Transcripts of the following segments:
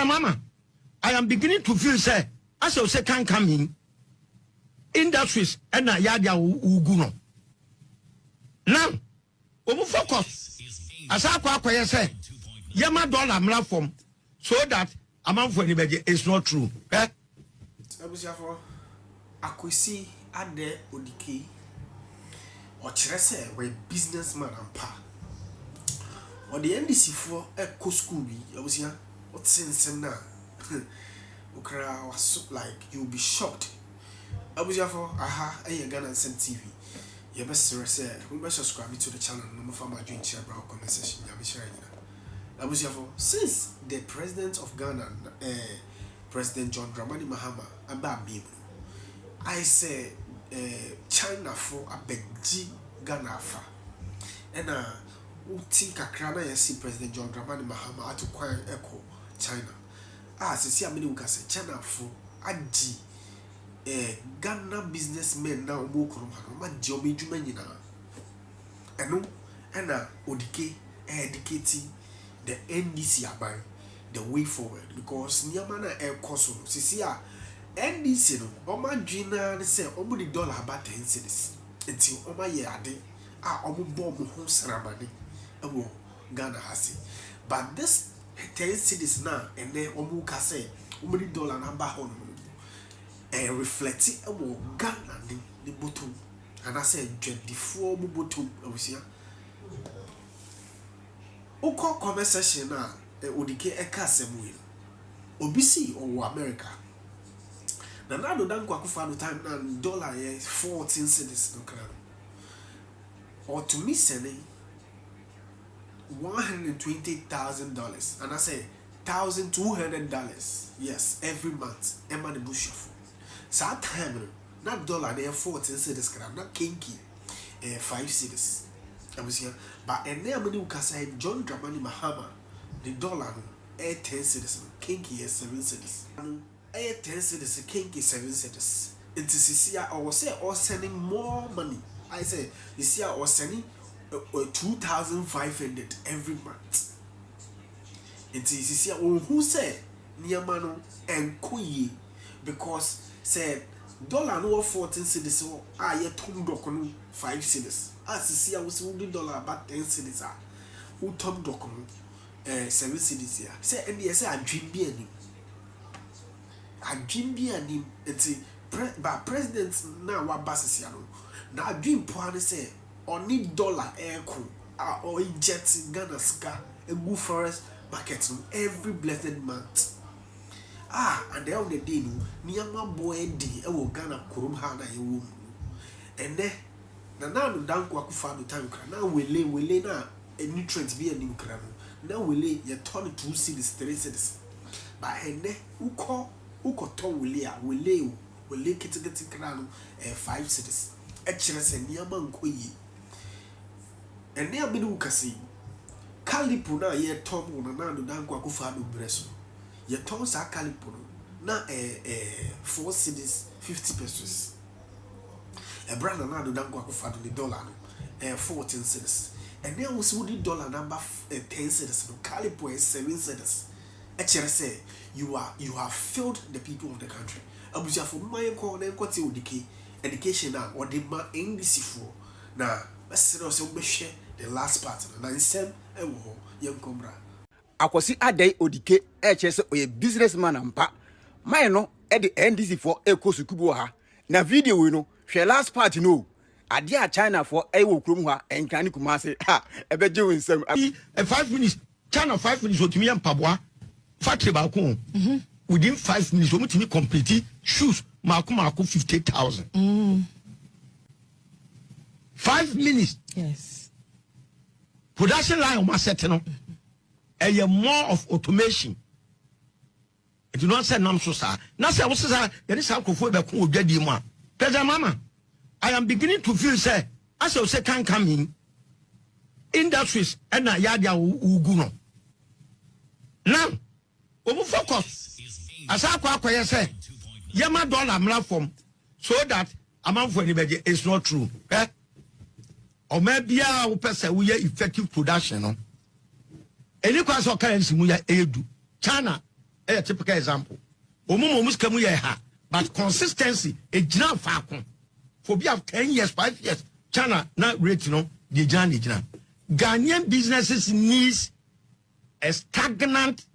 President Mama, I am beginning to feel say as you say can come in industries and yadia uguno. Now, we focus. As I say, Yama dollar platform so that amount for anybody is not true. Eh? Akwesi ade Odike or Chrese we businessman and pa. Or the NDC for a co school be Abusia what sense na Ukra was like you'll be shocked. Abusia for aha a Ghana TV. You best say we must subscribe to the channel no for my join share brow comment section. Abusia for since the president of Ghana President John Dramani Mahama about me I say China for a begji Ghana fa and uti kakrana yesi President John Dramani Mahama atu kwa echo China sisi amini ukase China for aji Ghana businessmen na omo kurum hano ma di omo edwuma nyina eno na Odike educating the NDC aban the way forward because niyamana koso sisi a NDC no oma dwina ne se omo di dollar about 10 cedis enti oma ye ade omo bomb ho sramane ewo Ghana hasi but this 10 cedis na ene omo ka say omo di dollar na ba ho no reflect ewo Ghana ni bottom and I say 24 mo bottom awusia uko conversation na Odike eka semu obisi owo America na nado dan kwa kufa no time na dollar 14 cedis no kra or to me sending $120,000 and I say $1,200 yes every month emma the bush of so time not dollar there 14 cedis kra na kinky 5 cedis but and there many can say John Dramani Mahama the dollar 10 cedis kinky 7 cedis 10 cedis kinky 7 cedis it is here I was say or sending more money I say this year or sending 2,500 every month it is here who say Niamano and Koyi because said dollar no 14 cedis so ye tom dokonu 5 cedis as see I was $1 about 10 cedis who tom dokonu 7 cedis here say and yes I dream be ani enti president na wa basis ya no na dream plan say oni dollar echo or jet Ghana ska egu forest market every blessed month and the other day no niyama boy di e wo Ghana kurum ha na ye wo ene na no danko akufa no time kra na wele na nutrient bi anim kra no na wele ye turn 2 cedis 3 cedis ba ene uko to wele kitikiti kra no 5 cedis e kire se niyama nkoyi ene abini ukasi kalipo na ye tom na no danko akufa no breso ye tom sa kalipo na 4 cedis 50 pesos a brand na do danko akufa do the dollar no 14 cedis and then was the dollar number 10 cedis no kalipo 7 cedis e kire say you have failed the people of the country abuja for my call na nkwati Odike education na or the ma NDC for na asere so be share the last part na nsem ewo yenkombra akwasi adai Odike kire say oye businessman ampa my no e the NDC for ekosukubu ha na video we no hwe last part no ade a China for ewo krom ha enkani kumase ha ebeje we nsem 5 minutes China 5 minutes otimi empaboa factory ba ko within 5 minutes we mutimi complete shoes mako 50,000 5 minutes yes production line on set no more of automation. It do not say nam so sa na say wo say there is akofo be ko odwadi mu a President Mama I am beginning to feel say as you say can come in industries and yadia ugu no now we focus as akwa say Yama dollar platform so that amount for anybody is not true or maybe we person we effective production no any class of currency we edu China a typical example. Omuskamu ha, but consistency a jina fakon. For be of 10 years, 5 years, China not rate the jana. Ghanaian businesses needs a stagnant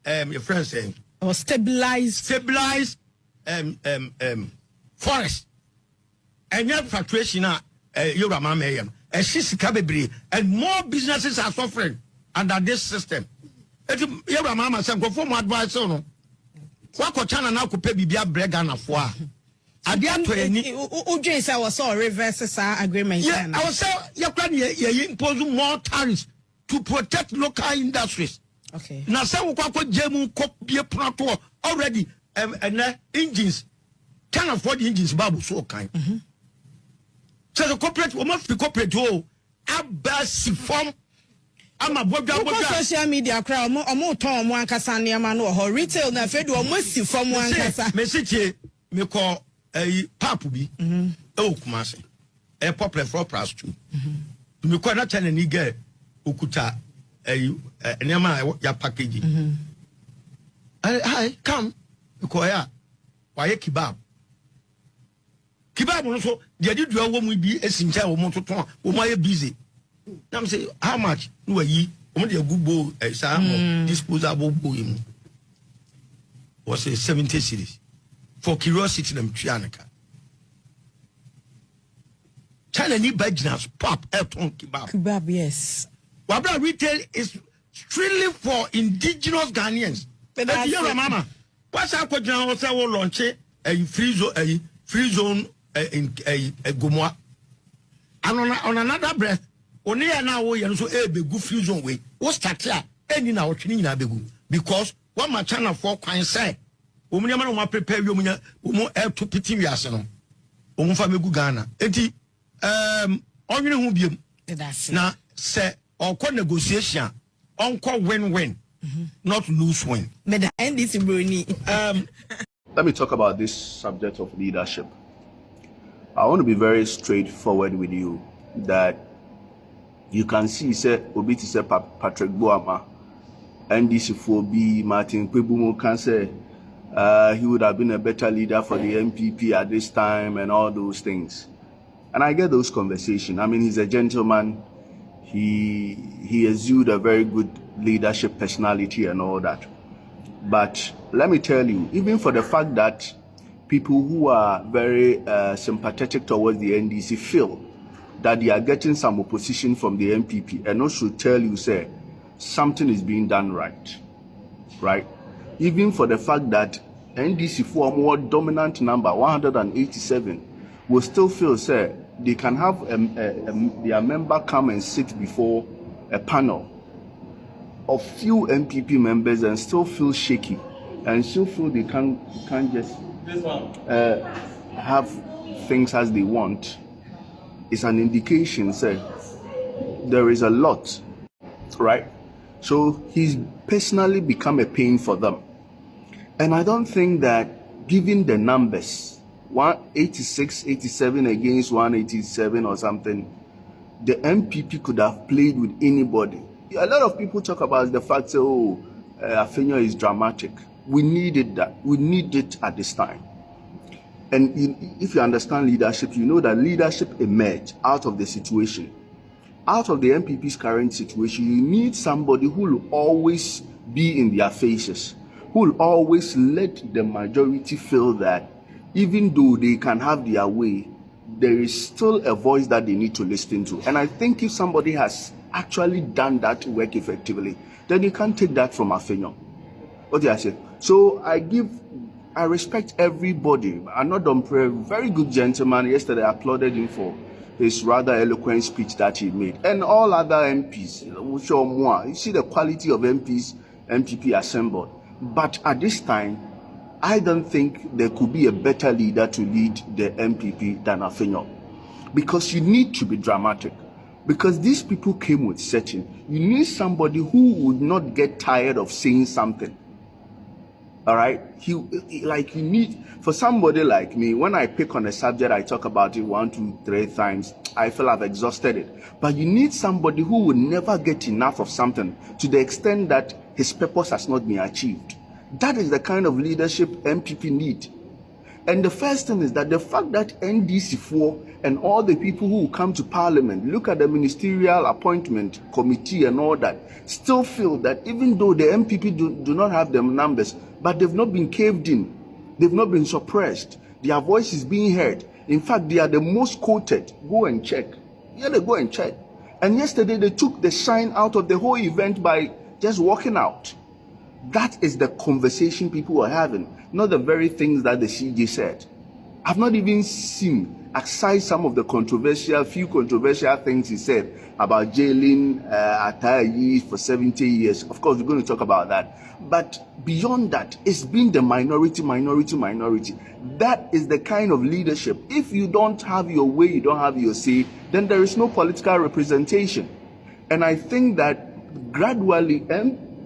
your friend saying or stabilized forest. And your fluctuation you're a mamma and more businesses are suffering under this system. You're a mama saying go for more advice on what China now could pay Bibia Bregana for. I did say was so reverse agreement. Yeah, I was saying you impose more tariffs to protect local industries. Okay. Now some Jemu be prato already and engines can't afford the engines babu so kind. So the corporate must be corporate abasi form. I'm a social media crowd more Tom one Cassania man or retail na fed or must from one casa. Message me call a papu oh kumase a popular for plus 2. Me call not tell any girl ukuta nema ya packaging. I come because ya why kebab also they did your woman be a sincha or motor or my busy. Now say how much no ye only a good bowl a disposable bowl was a 70 series for curiosity them Trianica. China need budgets pop elton kebab yes. Wabra retail is strictly for indigenous Ghanaians. Mama. What's our question also will launch a free zone in a Gomoa. And on another breath, only now we are so a big free zone way. What's that here? Any now training because what my channel for can say, woman, I prepare you help to pity me as no. Family Ghana. Eti, on you who be now say, or call negotiation, on win-win, not lose-win. Let me talk about this subject of leadership. I want to be very straightforward with you that you can see, say, Obiti say Patrick Boama, NDC4B, Martin Kwebumo can say he would have been a better leader for the MPP at this time and all those things. And I get those conversations. I mean, he's a gentleman. He exudes a very good leadership personality and all that. But let me tell you, even for the fact that people who are very sympathetic towards the NDC feel that they are getting some opposition from the MPP, and also tell you, say, something is being done right? Even for the fact that NDC for a more dominant number, 187, will still feel, say, they can have their member come and sit before a panel of few MPP members and still feel shaky and still feel they can't just have things as they want. It's an indication, say, there is a lot, right? So he's personally become a pain for them. And I don't think that given the numbers, 186, 87 against 187 or something, the MPP could have played with anybody. A lot of people talk about the fact that, Afenyo is dramatic. We needed that. We need it at this time. And if you understand leadership, you know that leadership emerged out of the situation. Out of the MPP's current situation, you need somebody who will always be in their faces, who will always let the majority feel that even though they can have their way, there is still a voice that they need to listen to. And I think if somebody has actually done that work effectively, then you can't take that from Afenyo. What did I say? So I respect everybody. I'm not done prayer. Very good gentleman. Yesterday I applauded him for his rather eloquent speech that he made. And all other MPs, you see the quality of MPs, MPP assembled. But at this time, I don't think there could be a better leader to lead the MPP than Afenyo. Because you need to be dramatic. Because these people came with setting. You need somebody who would not get tired of saying something. All right? You need, for somebody like me, when I pick on a subject, I talk about it 1, 2, 3 times, I feel I've exhausted it. But you need somebody who will never get enough of something to the extent that his purpose has not been achieved. That is the kind of leadership MPP need. And the first thing is that the fact that NDC4 and all the people who come to parliament, look at the ministerial appointment committee and all that, still feel that even though the MPP do not have the numbers, but they've not been caved in, they've not been suppressed, their voice is being heard. In fact, they are the most quoted. Go and check. Yeah, they go and check. And yesterday they took the shine out of the whole event by just walking out. That is the conversation people are having, not the very things that the CJ said. I've not even seen, aside some of the few controversial things he said about jailing Atayi for 70 years. Of course, we're going to talk about that. But beyond that, it's been the minority. That is the kind of leadership. If you don't have your way, you don't have your say, then there is no political representation. And I think that gradually,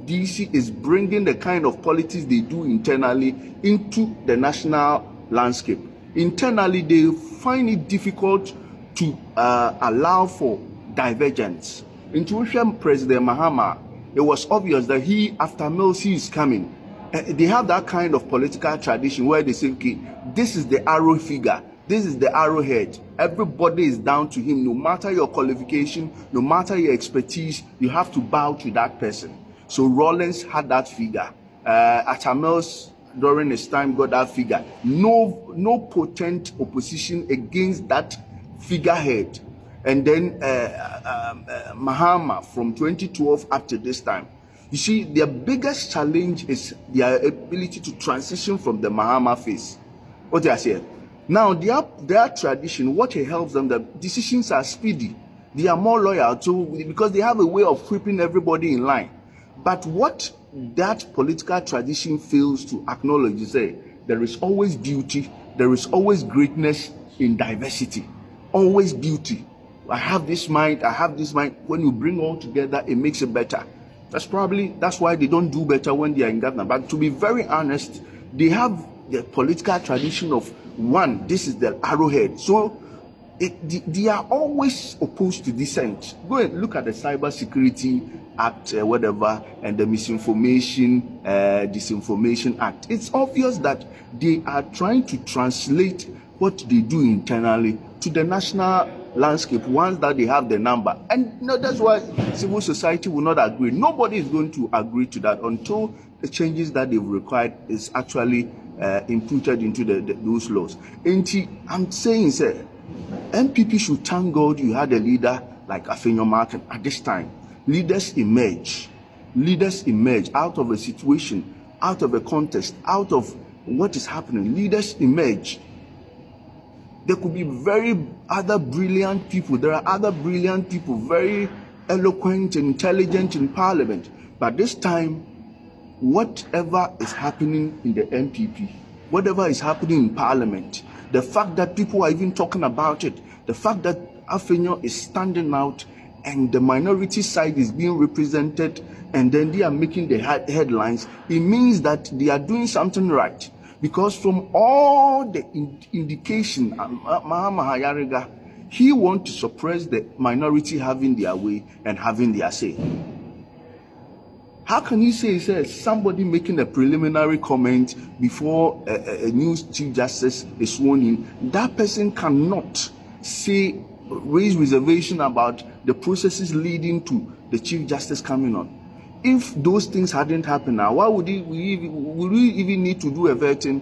DC is bringing the kind of politics they do internally into the national landscape. Internally, they find it difficult to allow for divergence. Intuition President Mahama, it was obvious that after Melsi is coming, they have that kind of political tradition where they say, okay, this is the arrow figure, this is the arrowhead. Everybody is down to him. No matter your qualification, no matter your expertise, you have to bow to that person. So Rawlings had that figure. Achamels during his time got that figure. No potent opposition against that figurehead. And then Mahama from 2012 up to this time. You see, their biggest challenge is their ability to transition from the Mahama phase. What they are saying. Now, their tradition, what it helps them, the decisions are speedy. They are more loyal because they have a way of keeping everybody in line. But what that political tradition fails to acknowledge is that there is always beauty, there is always greatness in diversity. Always beauty. I have this mind. When you bring all together, it makes it better. That's why they don't do better when they are in government. But to be very honest, they have the political tradition of one, this is the arrowhead. So they are always opposed to dissent. Go and look at the Cyber Security Act, whatever, and the Misinformation, Disinformation Act. It's obvious that they are trying to translate what they do internally to the national landscape once that they have the number. And that's why civil society will not agree. Nobody is going to agree to that until the changes that they've required is actually imputed into those laws. And I'm saying, sir, MPP should thank God you had a leader like Afenyo Martin at this time. Leaders emerge out of a situation, out of a context, out of what is happening. Leaders emerge. There could be other brilliant people. There are other brilliant people, very eloquent and intelligent in parliament. But this time, whatever is happening in the MPP, whatever is happening in parliament, the fact that people are even talking about it, the fact that Afenyo is standing out and the minority side is being represented and then they are making the headlines, it means that they are doing something right. Because from all the indication, Mahama Hayariga, he wants to suppress the minority having their way and having their say. How can you say somebody making a preliminary comment before a new Chief Justice is sworn in, that person cannot raise reservation about the processes leading to the Chief Justice coming on? If those things hadn't happened now, why would we even need to do a vetting?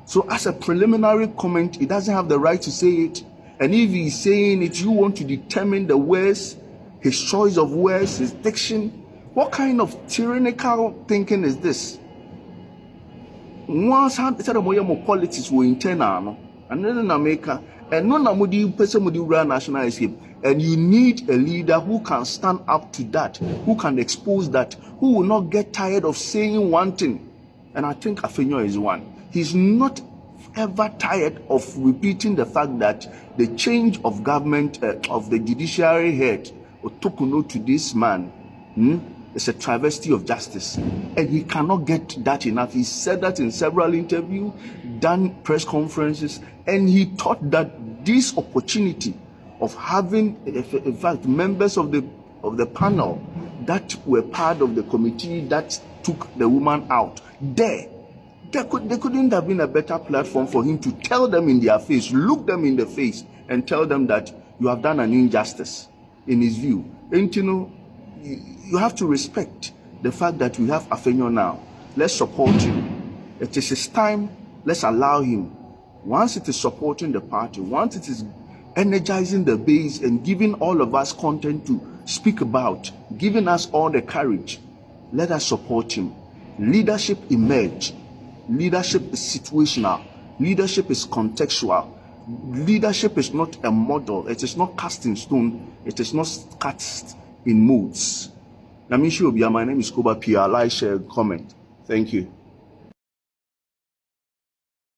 So as a preliminary comment, he doesn't have the right to say it. And if he's saying it, you want to determine the words, his choice of words, his diction. What kind of tyrannical thinking is this? Once politics were internal, and then in America, and no person would run national escape. And you need a leader who can stand up to that, who can expose that, who will not get tired of saying one thing. And I think Afenyo is one. He's not ever tired of repeating the fact that the change of government, of the judiciary head, Otokuno to this man, is a travesty of justice. And he cannot get that enough. He said that in several interviews, done press conferences, and he thought that this opportunity of having, in fact, members of the panel that were part of the committee that took the woman out, there couldn't have been a better platform for him to tell them in their face, look them in the face, and tell them that you have done an injustice in his view. And you have to respect the fact that we have Afenyo now. Let's support him. It is his time. Let's allow him. Once it is supporting the party, once it is energizing the base and giving all of us content to speak about, giving us all the courage, let us support him. Leadership emerge. Leadership is situational. Leadership is contextual. Leadership is not a model. It is not cast in stone. It is not cast in moods. My name is Koba Pia. Like, share, comment. Thank you.